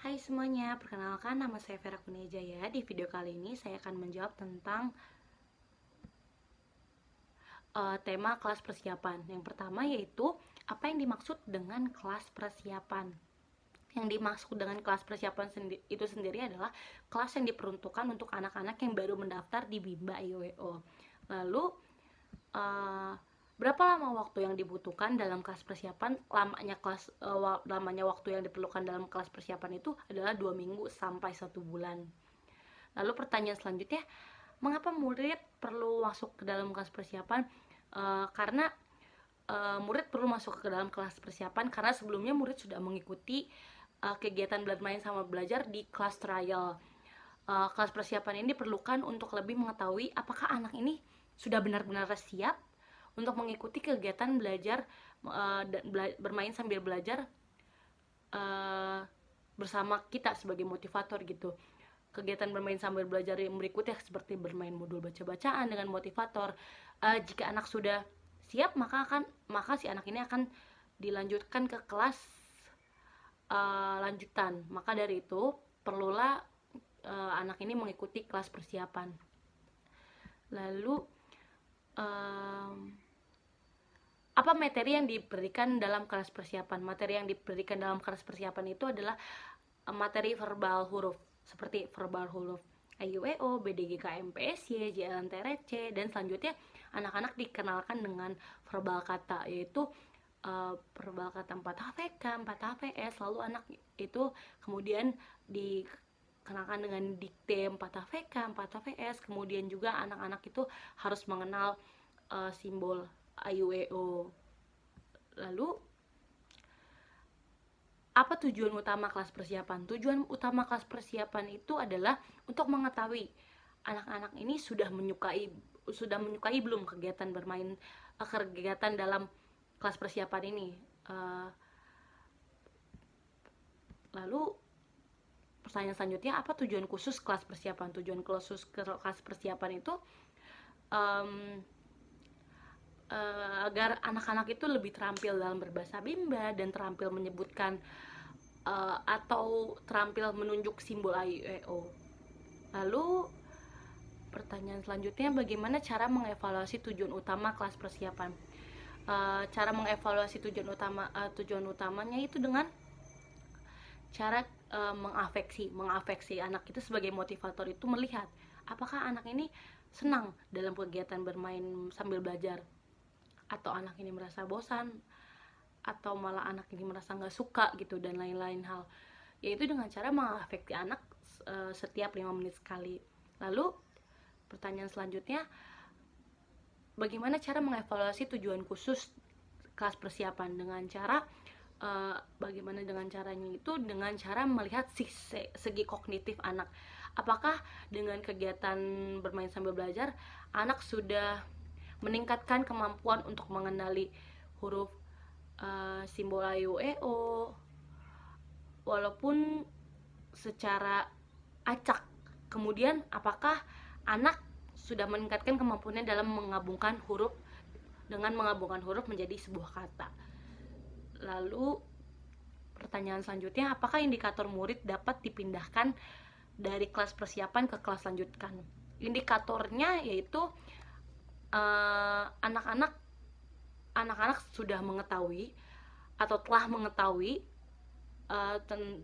Hai semuanya, perkenalkan nama saya Vera Kunejaya. Di video kali ini saya akan menjawab tentang tema kelas persiapan. Yang pertama yaitu, apa yang dimaksud dengan kelas persiapan? Yang dimaksud dengan kelas persiapan itu sendiri adalah kelas yang diperuntukkan untuk anak-anak yang baru mendaftar di Bimba IUEO. Lalu, berapa lama waktu yang dibutuhkan dalam kelas persiapan? Lamanya waktu yang diperlukan dalam kelas persiapan itu adalah 2 minggu sampai 1 bulan. Lalu pertanyaan selanjutnya, mengapa murid perlu masuk ke dalam kelas persiapan? Karena murid perlu masuk ke dalam kelas persiapan karena sebelumnya murid sudah mengikuti kegiatan bermain sama belajar di kelas trial. Kelas persiapan ini diperlukan untuk lebih mengetahui apakah anak ini sudah benar-benar siap untuk mengikuti kegiatan belajar dan bermain sambil belajar bersama kita sebagai motivator gitu. Kegiatan bermain sambil belajar yang berikutnya seperti bermain modul baca-bacaan dengan motivator. Jika anak sudah siap, maka si anak ini akan dilanjutkan ke kelas lanjutan. Maka dari itu perlulah anak ini mengikuti kelas persiapan. Lalu apa materi yang diberikan dalam kelas persiapan? Materi yang diberikan dalam kelas persiapan itu adalah materi verbal huruf, seperti verbal huruf AIUEO, BDGK MPSY, JLNTRC, dan selanjutnya anak-anak dikenalkan dengan verbal kata, yaitu verbal kata 4HVK, 4HVS. Lalu anak itu kemudian dikenalkan dengan dikte 4HVK, 4HVS. Kemudian juga anak-anak itu harus mengenal simbol AIUEO. Lalu apa tujuan utama kelas persiapan? Tujuan utama kelas persiapan itu adalah untuk mengetahui anak-anak ini sudah menyukai belum kegiatan bermain, kegiatan dalam kelas persiapan ini. Lalu pertanyaan selanjutnya, apa tujuan khusus kelas persiapan? Tujuan khusus kelas persiapan itu agar anak-anak itu lebih terampil dalam berbahasa Bimba dan terampil menyebutkan atau terampil menunjuk simbol AIUEO. Lalu pertanyaan selanjutnya, bagaimana cara mengevaluasi tujuan utama kelas persiapan? Cara mengevaluasi tujuan utamanya itu dengan cara mengafeksi anak itu sebagai motivator itu melihat apakah anak ini senang dalam kegiatan bermain sambil belajar, atau anak ini merasa bosan, atau malah anak ini merasa nggak suka gitu, dan lain-lain hal, yaitu dengan cara mengafeksi anak setiap 5 menit sekali. Lalu pertanyaan selanjutnya, bagaimana cara mengevaluasi tujuan khusus kelas persiapan? Dengan cara bagaimana dengan caranya itu dengan cara melihat segi kognitif anak. Apakah dengan kegiatan bermain sambil belajar anak sudah meningkatkan kemampuan untuk mengenali huruf simbol AIUEO walaupun secara acak. Kemudian apakah anak sudah meningkatkan kemampuannya dalam menggabungkan huruf menjadi sebuah kata. Lalu pertanyaan selanjutnya, apakah indikator murid dapat dipindahkan dari kelas persiapan ke kelas lanjutkan? Indikatornya yaitu anak-anak sudah mengetahui atau telah mengetahui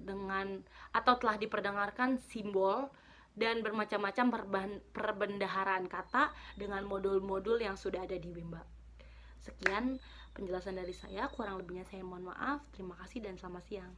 dengan atau telah diperdengarkan simbol dan bermacam-macam perbendaharaan kata dengan modul-modul yang sudah ada di Bimba. Sekian penjelasan dari saya, kurang lebihnya saya mohon maaf. Terima kasih dan selamat siang.